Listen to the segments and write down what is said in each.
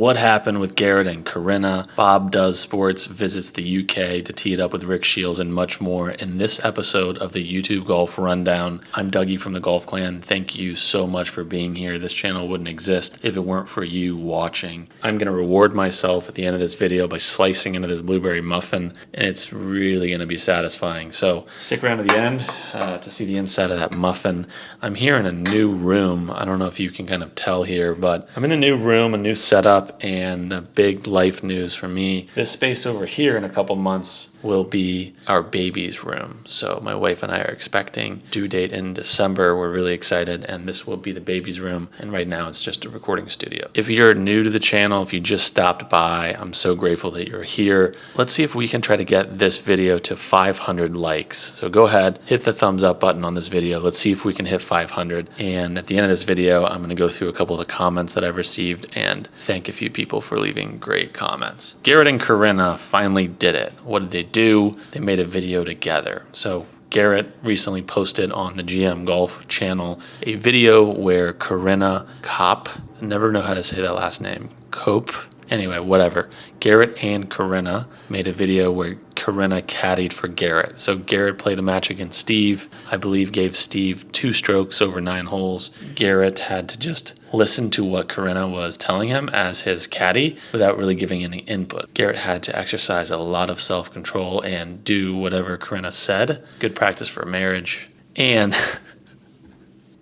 What happened with Garrett and Corinna? Bob Does Sports visits the UK to tee it up with Rick Shiels and much more in this episode of the YouTube Golf Rundown. I'm Dougie from the Golf Clan. Thank you so much for being here. This channel wouldn't exist if it weren't for you watching. I'm going to reward myself at the end of this video by slicing into this blueberry muffin, and it's really going to be satisfying. So stick around to the end to see the inside of that muffin. I'm here in a new room. I don't know if you can kind of tell here, but I'm in a new room, a new setup, and a big life news for me. This space over here in a couple months will be our baby's room. So my wife and I are expecting due date in December. We're really excited, and this will be the baby's room. And right now it's just a recording studio. If you're new to the channel, if you just stopped by, I'm so grateful that you're here. Let's see if we can try to get this video to 500 likes. So go ahead, hit the thumbs up button on this video. Let's see if we can hit 500. And at the end of this video, I'm going to go through a couple of the comments that I've received and thank a few people for leaving great comments. Garrett and Corinna finally did it. What did they do? They made a video together. So Garrett recently posted on the GM Golf channel a video where Corinna Kopf, I never know how to say that last name, Kopf, anyway, whatever. Garrett and Corinna made a video where Corinna caddied for Garrett. So Garrett played a match against Steve. I believe gave Steve 2 strokes over 9 holes. Garrett had to just listen to what Corinna was telling him as his caddy without really giving any input. Garrett had to exercise a lot of self-control and do whatever Corinna said. Good practice for marriage. And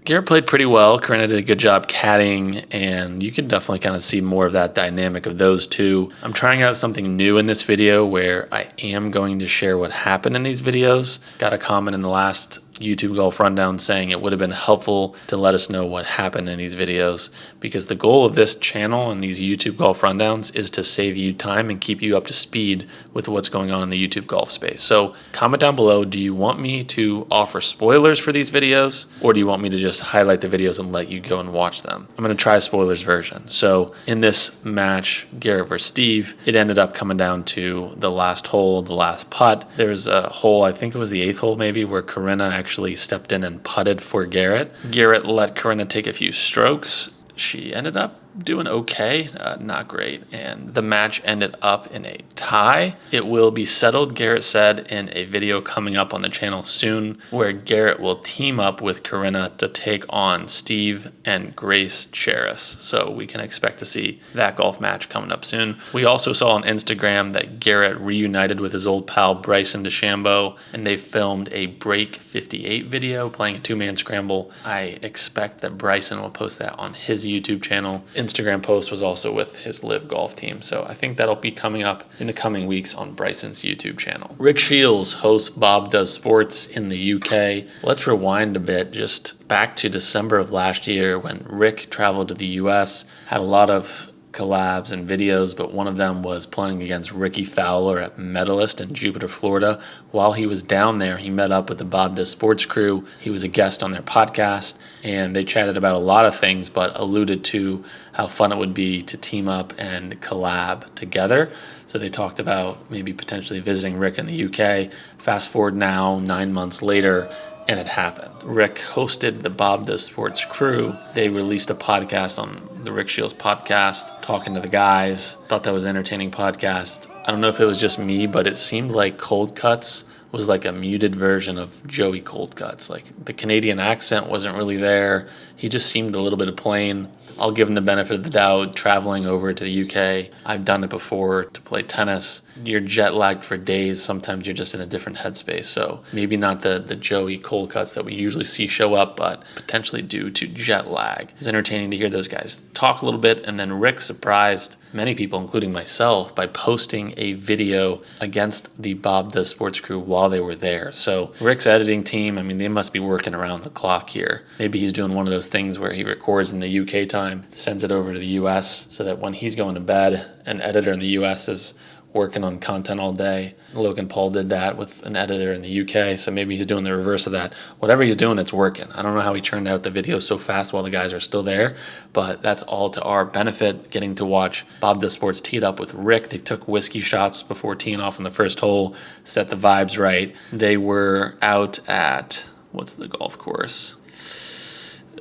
Garrett played pretty well. Corinna did a good job caddying, and you can definitely kind of see more of that dynamic of those two. I'm trying out something new in this video where I am going to share what happened in these videos. Got a comment in the last YouTube Golf Rundown saying it would have been helpful to let us know what happened in these videos, because the goal of this channel and these YouTube Golf Rundowns is to save you time and keep you up to speed with what's going on in the YouTube golf space. So comment down below, do you want me to offer spoilers for these videos, or do you want me to just highlight the videos and let you go and watch them? I'm going to try a spoilers version. So in this match, Garrett versus Steve, it ended up coming down to the last hole, the last putt. There's a hole, I think it was the 8th hole maybe, where Corinna actually stepped in and putted for Garrett. Garrett let Corinna take a few strokes. She ended up doing okay, not great, and the match ended up in a tie. It will be settled, Garrett said in a video coming up on the channel soon, where Garrett will team up with Corinna to take on Steve and Grace Cheris. So we can expect to see that golf match coming up soon. We also saw on Instagram that Garrett reunited with his old pal Bryson DeChambeau, and they filmed a break 58 video playing a 2-man scramble. I expect that Bryson will post that on his YouTube channel. Instagram post was also with his live golf team, so I think that'll be coming up in the coming weeks on Bryson's YouTube channel. Rick Shiels hosts Bob Does Sports in the UK. Let's rewind a bit, just back to December of last year when Rick traveled to the US, had a lot of collabs and videos, but one of them was playing against Ricky Fowler at Medalist in Jupiter, Florida. While he was down there, he met up with the Bob Does Sports crew. He was a guest on their podcast, and they chatted about a lot of things, but alluded to how fun it would be to team up and collab together. So they talked about maybe potentially visiting Rick in the UK. Fast forward now, 9 months later, and it happened. Rick hosted the Bob Does Sports crew. They released a podcast on the Rick Shiels podcast, talking to the guys. Thought that was an entertaining podcast. I don't know if it was just me, but it seemed like Cold Cuts was like a muted version of Joey Cold Cuts. Like the Canadian accent wasn't really there. He just seemed a little bit of plain. I'll give him the benefit of the doubt. Traveling over to the UK, I've done it before to play tennis. You're jet lagged for days. Sometimes you're just in a different headspace. So maybe not the Joey Cold Cuts that we usually see show up, but potentially due to jet lag. It's entertaining to hear those guys talk a little bit. And then Rick surprised many people, including myself, by posting a video against the Bob Does Sports crew while they were there. So Rick's editing team, I mean, they must be working around the clock here. Maybe he's doing one of those things where he records in the UK time, sends it over to the US, so that when he's going to bed, an editor in the US is working on content all day. Logan Paul did that with an editor in the UK, so maybe he's doing the reverse of that. Whatever he's doing, it's working. I don't know how he churned out the video so fast while the guys are still there, but that's all to our benefit, getting to watch Bob Does Sports teed up with Rick. They took whiskey shots before teeing off on the first hole, set the vibes right. They were out at, what's the golf course?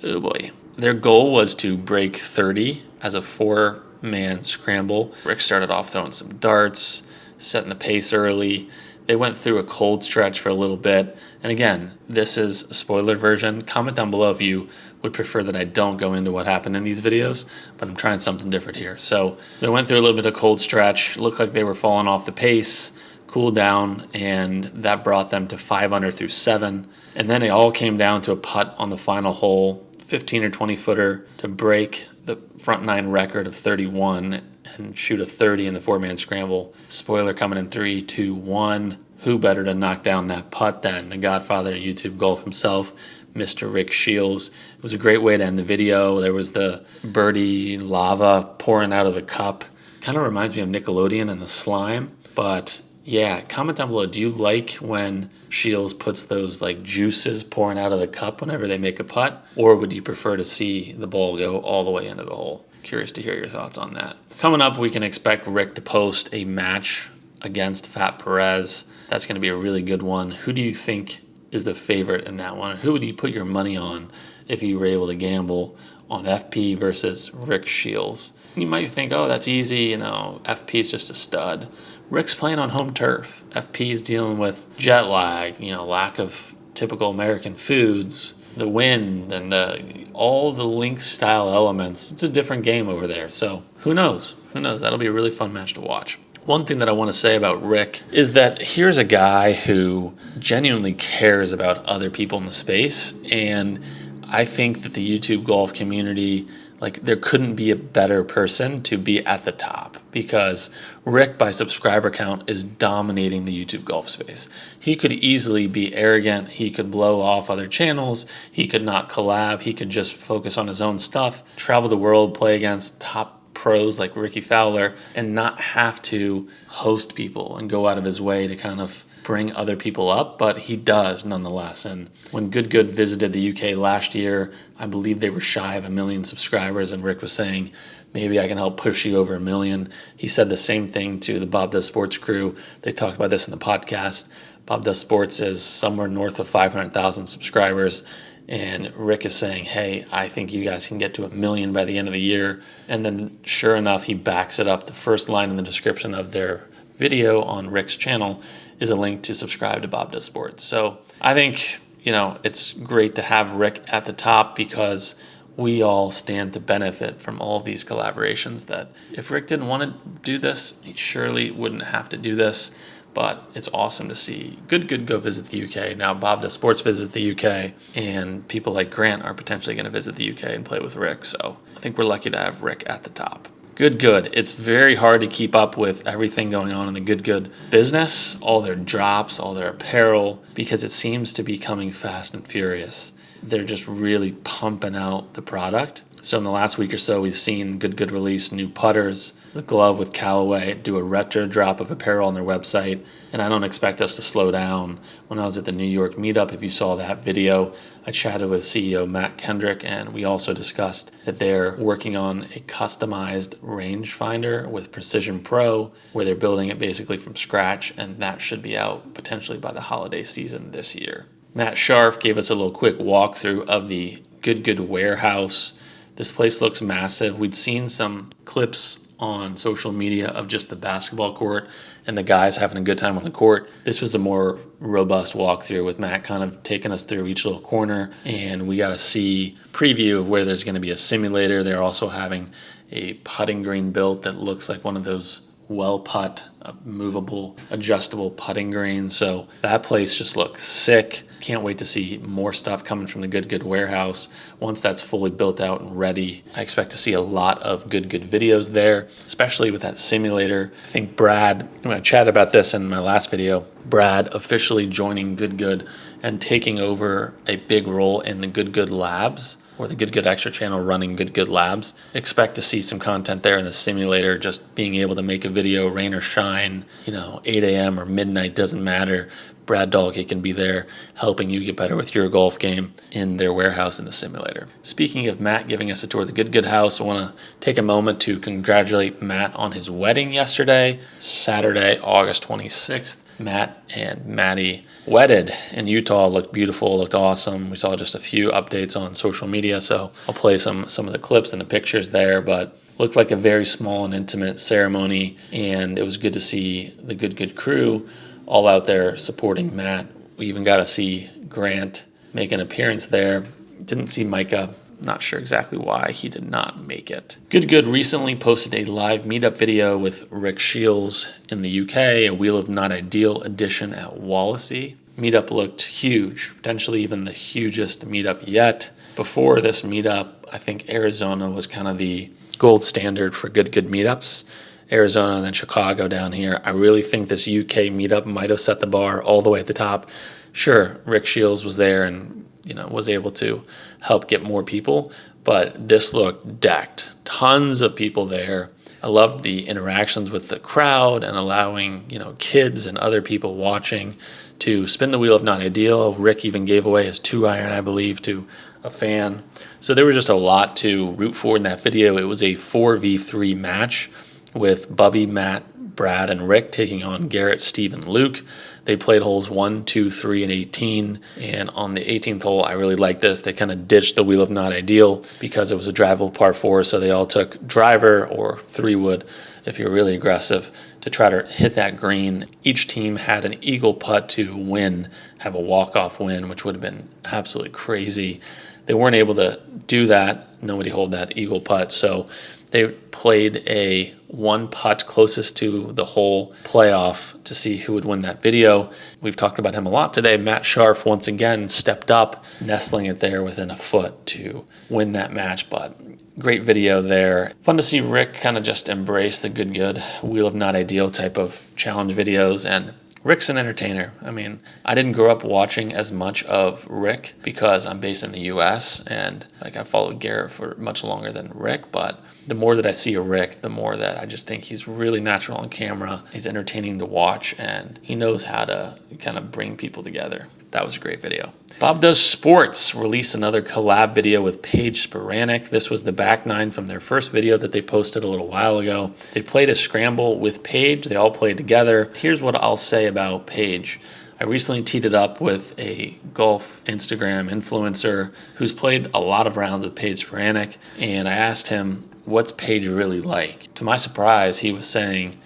Oh boy. Their goal was to break 30 as a 4 4-man scramble. Rick started off throwing some darts, setting the pace early. They went through a cold stretch for a little bit. And again, this is a spoiler version. Comment down below if you would prefer that I don't go into what happened in these videos, but I'm trying something different here. So they went through a little bit of cold stretch. Looked like they were falling off the pace, cooled down, and that brought them to 5 under through 7. And then it all came down to a putt on the final hole, 15 or 20 footer to break the front nine record of 31 and shoot a 30 in the 4-man scramble. Spoiler coming in 3, 2, 1. Who better to knock down that putt than the godfather of YouTube golf himself, Mr. Rick Shiels. It was a great way to end the video. There was the birdie lava pouring out of the cup. Kind of reminds me of Nickelodeon and the slime. But yeah, comment down below. Do you like when Shiels puts those like juices pouring out of the cup whenever they make a putt? Or would you prefer to see the ball go all the way into the hole? Curious to hear your thoughts on that. Coming up, we can expect Rick to post a match against Fat Perez. That's going to be a really good one. Who do you think is the favorite in that one? Who would you put your money on if you were able to gamble on FP versus Rick Shiels? You might think, oh, that's easy. FP is just a stud. Rick's playing on home turf. FP is dealing with jet lag, lack of typical American foods, the wind, and all the link style elements. It's a different game over there. So who knows? That'll be a really fun match to watch. One thing that I want to say about Rick is that here's a guy who genuinely cares about other people in the space. And I think that the YouTube golf community, there couldn't be a better person to be at the top, because Rick, by subscriber count, is dominating the YouTube golf space. He could easily be arrogant. He could blow off other channels. He could not collab. He could just focus on his own stuff, travel the world, play against top pros like Ricky Fowler, and not have to host people and go out of his way to kind of bring other people up, but he does nonetheless. And when Good visited the UK last year, I believe they were shy of 1 million subscribers, and Rick was saying, maybe I can help push you over 1 million. He said the same thing to the Bob Does Sports crew. They talked about this in the podcast. Bob Does Sports is somewhere north of 500,000 subscribers, and Rick is saying, hey, I think you guys can get to 1 million by the end of the year. And then sure enough, he backs it up. The first line in the description of their video on Rick's channel is a link to subscribe to Bob Does Sports. So I think, it's great to have Rick at the top, because we all stand to benefit from all of these collaborations that if Rick didn't want to do this, he surely wouldn't have to do this. But it's awesome to see Good go visit the UK. Now Bob Does Sports visit the UK, and people like Grant are potentially going to visit the UK and play with Rick. So I think we're lucky to have Rick at the top. Good. It's very hard to keep up with everything going on in the Good business, all their drops, all their apparel, because it seems to be coming fast and furious. They're just really pumping out the product. So in the last week or so, we've seen Good release new putters, the glove with Callaway, do a retro drop of apparel on their website, and I don't expect us to slow down. When I was at the New York Meetup, if you saw that video, I chatted with CEO Matt Kendrick, and we also discussed that they're working on a customized rangefinder with Precision Pro, where they're building it basically from scratch, and that should be out potentially by the holiday season this year. Matt Scharff gave us a little quick walkthrough of the Good warehouse. This place looks massive. We'd seen some clips on social media of just the basketball court and the guys having a good time on the court. This was a more robust walkthrough with Matt kind of taking us through each little corner, and we got to see preview of where there's going to be a simulator. They're also having a putting green built that looks like one of those well putt, movable, adjustable putting greens. So that place just looks sick. Can't wait to see more stuff coming from the Good warehouse. Once that's fully built out and ready, I expect to see a lot of good videos there, especially with that simulator. I think Brad, I chatted about this in my last video, Brad officially joining Good and taking over a big role in the Good Labs, or the Good Extra channel running Good Labs. Expect to see some content there in the simulator, just being able to make a video, rain or shine, 8 a.m. or midnight, doesn't matter. Brad Dahlke can be there helping you get better with your golf game in their warehouse in the simulator. Speaking of Matt giving us a tour of the Good house, I want to take a moment to congratulate Matt on his wedding yesterday, Saturday, August 26th. Matt and Maddie wedded in Utah. Looked beautiful, looked awesome. We saw just a few updates on social media, so I'll play some of the clips and the pictures there, but Looked like a very small and intimate ceremony, and it was good to see the good crew all out there supporting Matt. We even got to see Grant make an appearance there. Didn't see Micah. Not sure exactly why he did not make it. Good recently posted a live meetup video with Rick Shiels in the UK, a Wheel of Not Ideal edition at Wallasey. Meetup looked huge, potentially even the hugest meetup yet. Before this meetup, I think Arizona was kind of the gold standard for good meetups. Arizona and then Chicago down here. I really think this UK meetup might have set the bar all the way at the top. Sure, Rick Shiels was there and was able to help get more people, but this looked decked. Tons of people there. I loved the interactions with the crowd and allowing, kids and other people watching to spin the Wheel of Not Ideal. Rick even gave away his 2-iron, I believe, to a fan. So there was just a lot to root for in that video. It was a 4v3 match with Bubby, Matt, Brad, and Rick taking on Garrett, Steve, and Luke. They played holes 1, 2, 3, and 18. And on the 18th hole, I really liked this. They kind of ditched the Wheel of Not Ideal because it was a drivable par 4. So they all took driver or 3-wood if you're really aggressive to try to hit that green. Each team had an eagle putt to win, have a walk-off win, which would have been absolutely crazy. They weren't able to do that. Nobody hold that eagle putt. So they played a one putt closest to the hole playoff to see who would win that video. We've talked about him a lot today. Matt Scharff once again stepped up, nestling it there within a foot to win that match. But great video there. Fun to see Rick kind of just embrace the good Wheel of Not Ideal type of challenge videos. And Rick's an entertainer. I mean, I didn't grow up watching as much of Rick because I'm based in the U.S. and I followed Garrett for much longer than Rick, but the more that I see of Rick, the more that I just think he's really natural on camera. He's entertaining to watch, and he knows how to kind of bring people together. That was a great video. Bob Does Sports released another collab video with Paige Spiranac. This was the back nine from their first video that they posted a little while ago. They played a scramble with Paige. They all played together. Here's what I'll say about Paige. I recently teed it up with a golf Instagram influencer who's played a lot of rounds with Paige Spiranac, and I asked him, what's Paige really like? To my surprise, he was saying,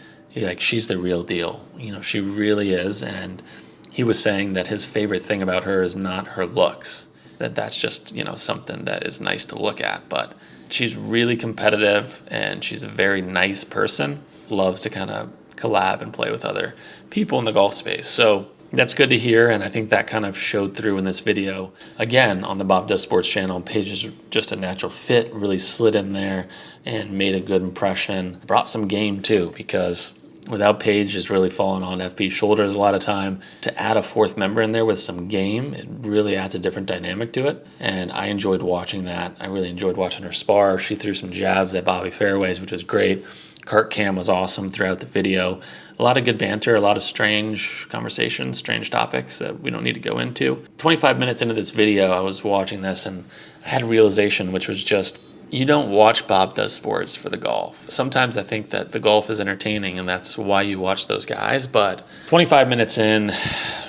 she's the real deal. She really is, and he was saying that his favorite thing about her is not her looks, that's just, something that is nice to look at, but she's really competitive, and she's a very nice person, loves to kind of collab and play with other people in the golf space. So that's good to hear, and I think that kind of showed through in this video. Again, on the Bob Does Sports channel, Paige is just a natural fit, really slid in there and made a good impression. Brought some game, too, because without Paige is really falling on FP's shoulders a lot of time. To add a fourth member in there with some game, it really adds a different dynamic to it, and I enjoyed watching that. I really enjoyed watching her spar. She threw some jabs at Bobby Fairways, which was great. Kurt Cam was awesome throughout the video. A lot of good banter, a lot of strange conversations, strange topics that we don't need to go into. 25 minutes into this video, I was watching this and I had a realization, which was just, you don't watch Bob Does Sports for the golf. Sometimes I think that the golf is entertaining and that's why you watch those guys, but 25 minutes in,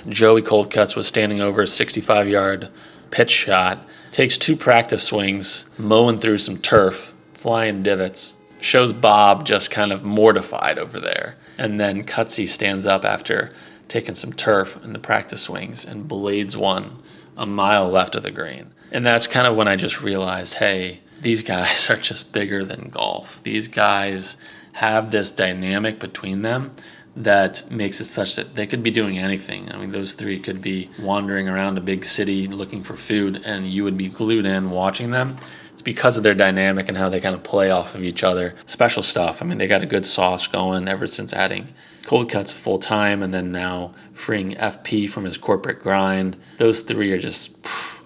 Joey Coldcuts was standing over a 65-yard pitch shot, takes 2 practice swings, mowing through some turf, flying divots. Shows Bob just kind of mortified over there. And then Cutsy stands up after taking some turf in the practice swings and blades one a mile left of the green. And that's kind of when I just realized, hey, these guys are just bigger than golf. These guys have this dynamic between them that makes it such that they could be doing anything. I mean, those three could be wandering around a big city looking for food and you would be glued in watching them. It's because of their dynamic and how they kind of play off of each other. Special stuff. I mean, they got a good sauce going ever since adding Cold Cuts full time and then now freeing FP from his corporate grind. Those three are just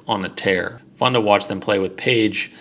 on a tear. Fun to watch them play with Paige.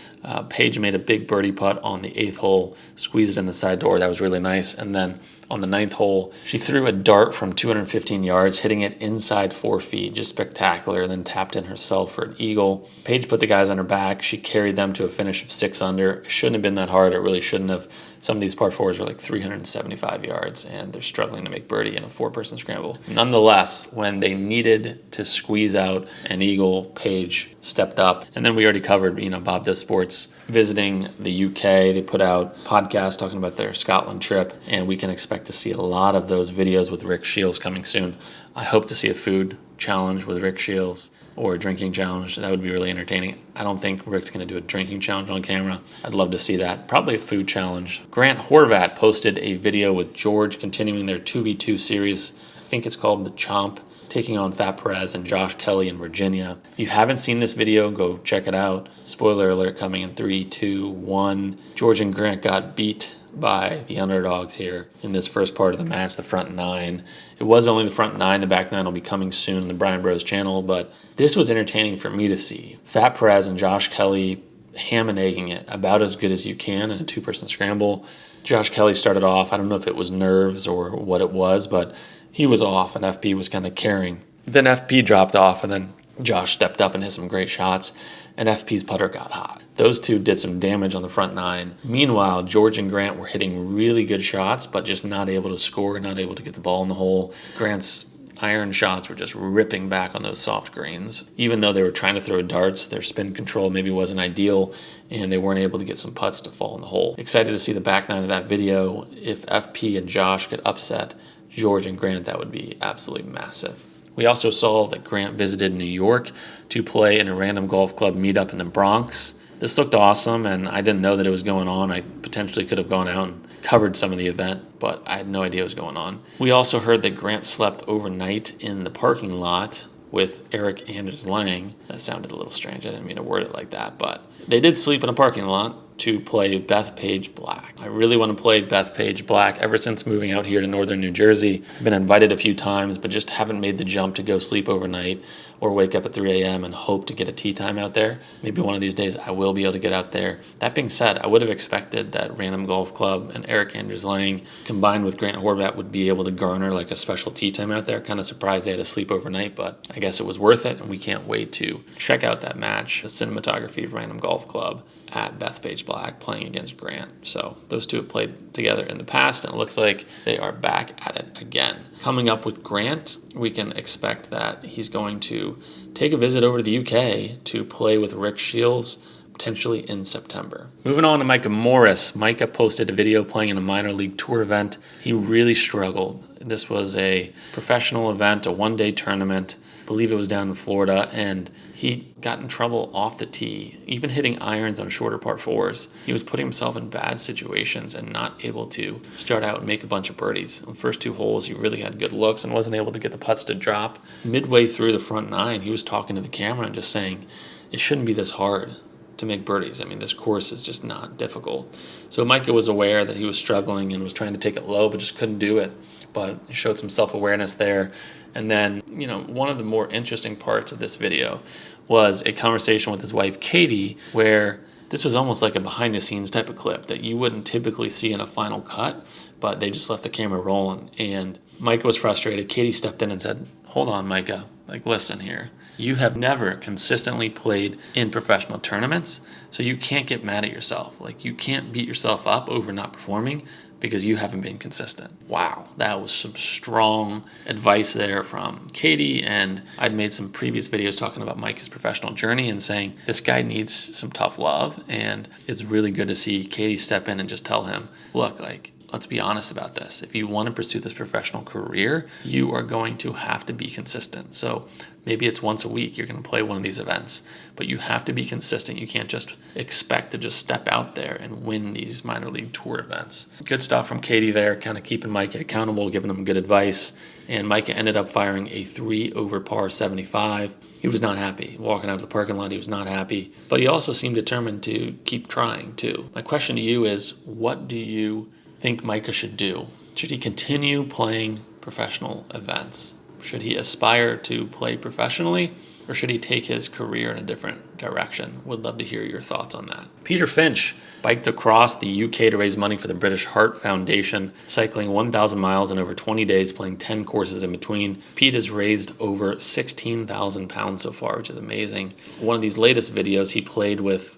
Paige made a big birdie putt on the 8th hole, squeezed it in the side door. That was really nice. And then on the 9th hole, she threw a dart from 215 yards, hitting it inside 4 feet. Just spectacular. And then tapped in herself for an eagle. Paige put the guys on her back. She carried them to a finish of 6 under. It shouldn't have been that hard. It really shouldn't have. Some of these par 4s were like 375 yards, and they're struggling to make birdie in a 4-person scramble. Nonetheless, when they needed to squeeze out an eagle, Paige stepped up. And then we already covered, Bob Does Sports Sports visiting the UK. They put out podcasts talking about their Scotland trip, and we can expect to see a lot of those videos with Rick Shiels coming soon. I hope to see a food challenge with Rick Shiels or a drinking challenge. That would be really entertaining. I don't think Rick's going to do a drinking challenge on camera. I'd love to see that. Probably a food challenge. Grant Horvat posted a video with George continuing their 2v2 series. I think it's called The Chomp, taking on Fat Perez and Josh Kelly in Virginia. If you haven't seen this video, go check it out. Spoiler alert coming in 3, 2, 1. George and Grant got beat by the underdogs here in this first part of the match, the front nine. It was only the front nine. The back nine will be coming soon on the Bryan Bros channel, but this was entertaining for me to see. Fat Perez and Josh Kelly ham and egging it about as good as you can in a two-person scramble. Josh Kelly started off, I don't know if it was nerves or what it was, but he was off and FP was kind of carrying. Then FP dropped off and then Josh stepped up and hit some great shots, and FP's putter got hot. Those two did some damage on the front nine. Meanwhile, George and Grant were hitting really good shots, but just not able to score, not able to get the ball in the hole. Grant's iron shots were just ripping back on those soft greens. Even though they were trying to throw darts, their spin control maybe wasn't ideal, and they weren't able to get some putts to fall in the hole. Excited to see the back nine of that video. If FP and Josh could upset George and Grant, that would be absolutely massive. We also saw that Grant visited New York to play in a random golf club meetup in the Bronx. This looked awesome, and I didn't know that it was going on. I potentially could have gone out and covered some of the event, but I had no idea what was going on. We also heard that Grant slept overnight in the parking lot with Eric Anders Lang. That sounded a little strange. I didn't mean to word it like that, but they did sleep in a parking lot to play Bethpage Black. I really want to play Bethpage Black ever since moving out here to northern New Jersey. I've been invited a few times, but just haven't made the jump to go sleep overnight or wake up at 3 a.m. and hope to get a tee time out there. Maybe one of these days I will be able to get out there. That being said, I would have expected that Random Golf Club and Eric Anders Lang combined with Grant Horvat would be able to garner like a special tee time out there. Kind of surprised they had to sleep overnight, but I guess it was worth it, and we can't wait to check out that match, the cinematography of Random Golf Club at Bethpage Black playing against Grant. So those two have played together in the past, and it looks like they are back at it again. Coming up with Grant, we can expect that he's going to take a visit over to the UK to play with Rick Shiels, potentially in September. Moving on to Micah Morris. Micah posted a video playing in a minor league tour event. He really struggled. This was a professional event, a one-day tournament. I believe it was down in Florida, and he got in trouble off the tee, even hitting irons on shorter par fours. He was putting himself in bad situations and not able to start out and make a bunch of birdies. On the first two holes, he really had good looks and wasn't able to get the putts to drop. Midway through the front nine, he was talking to the camera and just saying, it shouldn't be this hard to make birdies. I mean, this course is just not difficult. So Micah was aware that he was struggling and was trying to take it low, but just couldn't do it. But he showed some self-awareness there. And then, one of the more interesting parts of this video was a conversation with his wife, Katie, where this was almost like a behind-the-scenes type of clip that you wouldn't typically see in a final cut, but they just left the camera rolling. And Micah was frustrated. Katie stepped in and said, hold on, Micah, listen here. You have never consistently played in professional tournaments, so you can't get mad at yourself. You can't beat yourself up over not performing because you haven't been consistent. Wow, that was some strong advice there from Katie, and I'd made some previous videos talking about Micah's professional journey and saying this guy needs some tough love, and it's really good to see Katie step in and just tell him, look, let's be honest about this. If you want to pursue this professional career, you are going to have to be consistent. So maybe it's once a week you're going to play one of these events, but you have to be consistent. You can't just expect to just step out there and win these minor league tour events. Good stuff from Katie there, kind of keeping Micah accountable, giving him good advice. And Micah ended up firing a 3 over par 75. He was not happy. Walking out of the parking lot, he was not happy. But he also seemed determined to keep trying too. My question to you is, what do you think Micah should do? Should he continue playing professional events? Should he aspire to play professionally, or should he take his career in a different direction? Would love to hear your thoughts on that. Peter Finch biked across the UK to raise money for the British Heart Foundation, cycling 1,000 miles in over 20 days, playing 10 courses in between. Pete has raised over 16,000 pounds so far, which is amazing. One of these latest videos, he played with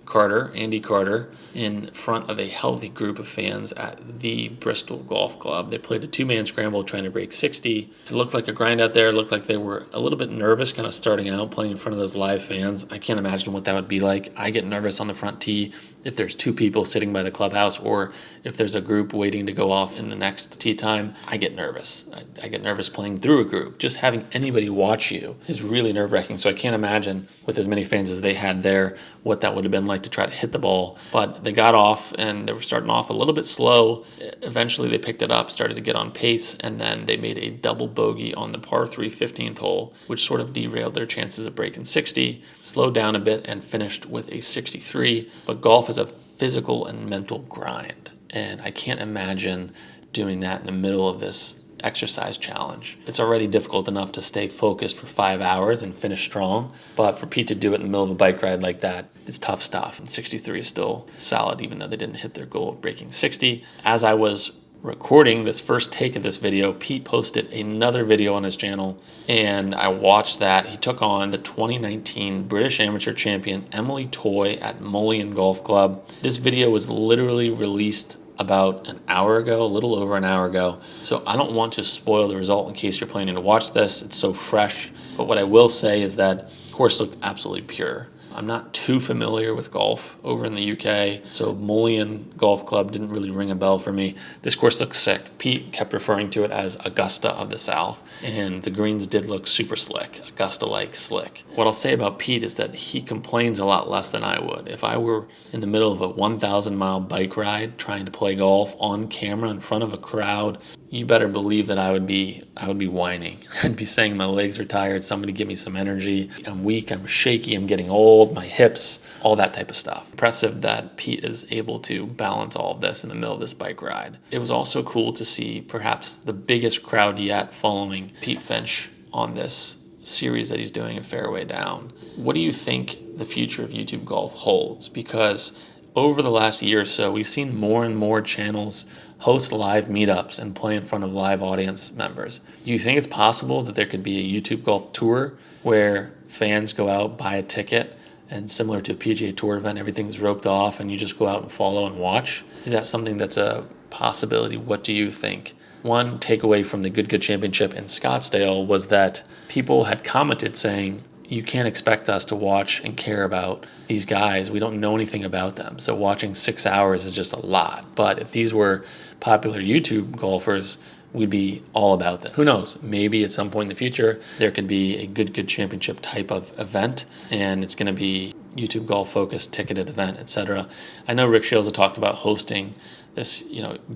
Andy Carter, in front of a healthy group of fans at the Bristol Golf Club. They played a two-man scramble trying to break 60. It looked like a grind out there. It looked like they were a little bit nervous kind of starting out, playing in front of those live fans. I can't imagine what that would be like. I get nervous on the front tee if there's two people sitting by the clubhouse, or if there's a group waiting to go off in the next tee time. I get nervous. I get nervous playing through a group. Just having anybody watch you is really nerve-wracking. So I can't imagine, with as many fans as they had there, what that would have been like to try to hit the ball. But they got off, and they were starting off a little bit slow. Eventually they picked it up, started to get on pace, and then they made a double bogey on the par 3 15th hole, which sort of derailed their chances of breaking 60, slowed down a bit, and finished with a 63. But golf is a physical and mental grind, and I can't imagine doing that in the middle of this exercise challenge. It's already difficult enough to stay focused for 5 hours and finish strong, but for Pete to do it in the middle of a bike ride like that, it's tough stuff. And 63 is still solid, even though they didn't hit their goal of breaking 60. As I was recording this first take of this video, Pete posted another video on his channel, and I watched that. He took on the 2019 British Amateur Champion Emily Toy at Aiken Golf Club. This video was literally released about an hour ago, a little over an hour ago, so I don't want to spoil the result in case you're planning to watch this. It's so fresh. But what I will say is that the course looked absolutely pure. I'm not too familiar with golf over in the UK, so Aiken Golf Club didn't really ring a bell for me. This course looks sick. Pete kept referring to it as Augusta of the South, and the greens did look super slick, Augusta-like slick. What I'll say about Pete is that he complains a lot less than I would. If I were in the middle of a 1,000-mile bike ride trying to play golf on camera in front of a crowd, you better believe that I would be whining. I'd be saying my legs are tired, somebody give me some energy. I'm weak, I'm shaky, I'm getting old, my hips, all that type of stuff. Impressive that Pete is able to balance all of this in the middle of this bike ride. It was also cool to see perhaps the biggest crowd yet following Pete Finch on this series that he's doing of Fairway Down. What do you think the future of YouTube golf holds? Because over the last year or so, we've seen more and more channels host live meetups and play in front of live audience members. Do you think it's possible that there could be a YouTube golf tour where fans go out, buy a ticket, and similar to a PGA Tour event, everything's roped off and you just go out and follow and watch? Is that something that's a possibility? What do you think? One takeaway from the Good Championship in Scottsdale was that people had commented saying, you can't expect us to watch and care about these guys. We don't know anything about them. So watching 6 hours is just a lot. But if these were popular YouTube golfers, we'd be all about this. Who knows? Maybe at some point in the future, there could be a Good Championship type of event, and it's going to be YouTube golf focused, ticketed event, etc. I know Rick Shiels had talked about hosting this,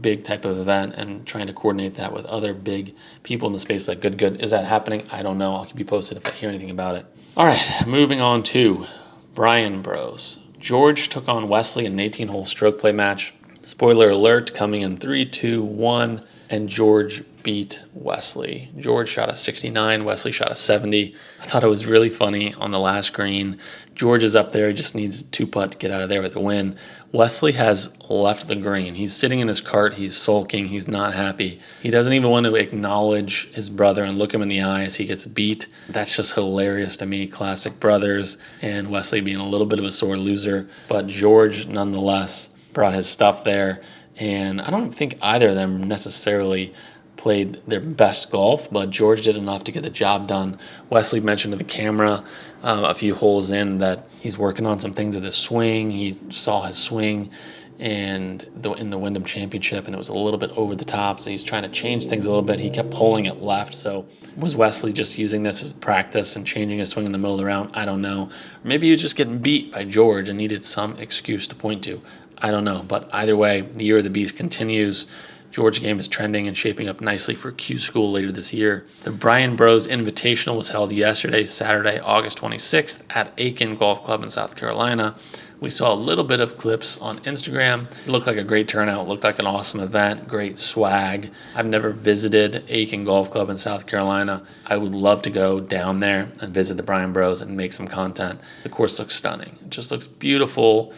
big type of event and trying to coordinate that with other big people in the space like Good. Is that happening? I don't know. I'll keep you posted if I hear anything about it. All right, moving on to Bryan Bros. George took on Wesley in an 18-hole stroke play match. Spoiler alert, coming in 3, 2, 1, and George beat Wesley. George shot a 69, Wesley shot a 70. I thought it was really funny on the last green. George is up there, he just needs 2-putt to get out of there with the win. Wesley has left the green. He's sitting in his cart, he's sulking, he's not happy. He doesn't even want to acknowledge his brother and look him in the eye as he gets beat. That's just hilarious to me. Classic brothers, and Wesley being a little bit of a sore loser. But George, nonetheless, brought his stuff there. And I don't think either of them necessarily played their best golf, but George did enough to get the job done. Wesley mentioned to the camera a few holes in that he's working on some things with his swing. He saw his swing in the Wyndham Championship, and it was a little bit over the top, so he's trying to change things a little bit. He kept pulling it left, so was Wesley just using this as practice and changing his swing in the middle of the round? I don't know. Or maybe he was just getting beat by George and needed some excuse to point to. I don't know, but either way, the Year of the Beast continues. George game is trending and shaping up nicely for Q School later this year. The Bryan Bros Invitational was held yesterday, Saturday, August 26th at Aiken Golf Club in South Carolina. We saw a little bit of clips on Instagram. It looked like a great turnout, looked like an awesome event, great swag. I've never visited Aiken Golf Club in South Carolina. I would love to go down there and visit the Bryan Bros and make some content. The course looks stunning. It just looks beautiful.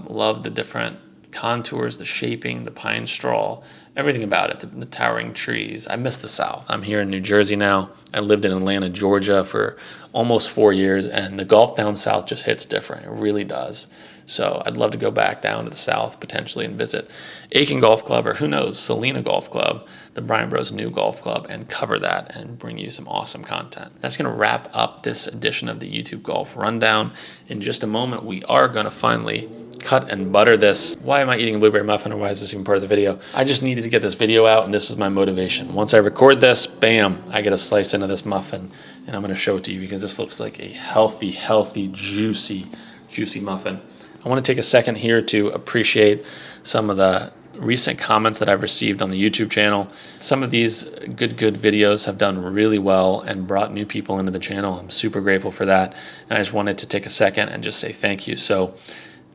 Love the different contours, the shaping, the pine straw, everything about it, the towering trees. I miss the South. I'm here in New Jersey now. I lived in Atlanta, Georgia for almost 4 years, and the golf down south just hits different. It really does. So I'd love to go back down to the South potentially and visit Aiken Golf Club, or who knows, Salina Golf Club, the Bryan Bros new golf club, and cover that and bring you some awesome content. That's going to wrap up this edition of the YouTube Golf Rundown. In just a moment, we are going to finally cut and butter this. Why am I eating a blueberry muffin, or why is this even part of the video? I just needed to get this video out, and this was my motivation. Once I record this, bam, I get a slice into this muffin, and I'm going to show it to you because this looks like a healthy, juicy muffin. I want to take a second here to appreciate some of the recent comments that I've received on the YouTube channel. Some of these good videos have done really well and brought new people into the channel. I'm super grateful for that, and I just wanted to take a second and just say thank you. So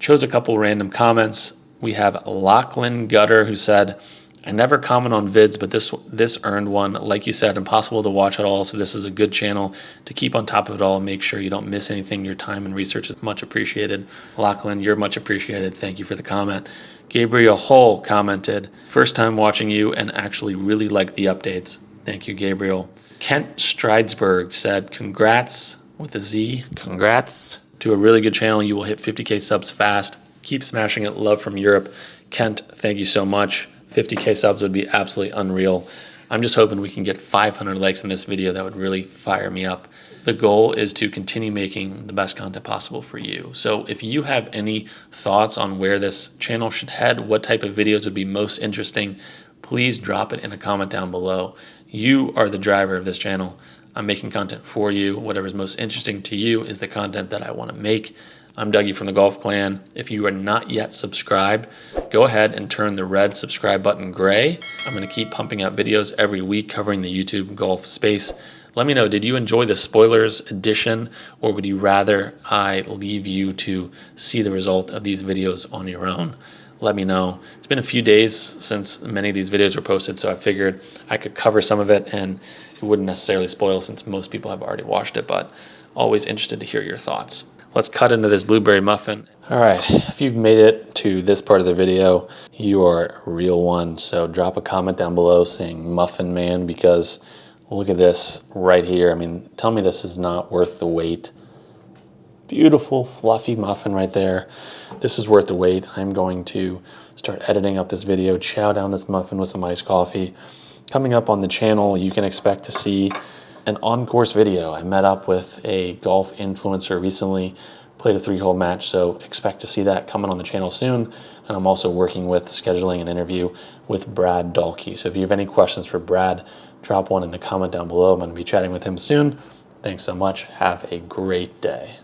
chose a couple random comments. We have Lachlan Gutter, who said, I never comment on vids, but this earned one. Like you said, impossible to watch it all, so this is a good channel to keep on top of it all and make sure you don't miss anything. Your time and research is much appreciated. Lachlan, you're much appreciated. Thank you for the comment. Gabriel Hull commented, first time watching you and actually really liked the updates. Thank you, Gabriel. Kent Stridesberg said, congrats with a Z. Congrats to a really good channel. You will hit 50K subs fast. Keep smashing it. Love from Europe. Kent, thank you so much. 50K subs would be absolutely unreal. I'm just hoping we can get 500 likes in this video. That would really fire me up. The goal is to continue making the best content possible for you. So if you have any thoughts on where this channel should head, what type of videos would be most interesting, please drop it in a comment down below. You are the driver of this channel. I'm making content for you. Whatever's most interesting to you is the content that I want to make. I'm Dougie from the Golf Clan. If you are not yet subscribed, go ahead and turn the red subscribe button gray. I'm going to keep pumping out videos every week covering the YouTube golf space. Let me know, did you enjoy the spoilers edition, or would you rather I leave you to see the result of these videos on your own? Let me know. It's been a few days since many of these videos were posted, so I figured I could cover some of it and it wouldn't necessarily spoil since most people have already watched it, but always interested to hear your thoughts. Let's cut into this blueberry muffin. All right, if you've made it to this part of the video, you are a real one. So drop a comment down below saying Muffin Man, because look at this right here. I mean, tell me this is not worth the wait. Beautiful, fluffy muffin right there. This is worth the wait. I'm going to start editing up this video, chow down this muffin with some iced coffee. Coming up on the channel, you can expect to see an on-course video. I met up with a golf influencer recently, played a 3-hole match, so expect to see that coming on the channel soon. And I'm also working with scheduling an interview with Brad Dahlke. So if you have any questions for Brad, drop one in the comment down below. I'm going to be chatting with him soon. Thanks so much. Have a great day.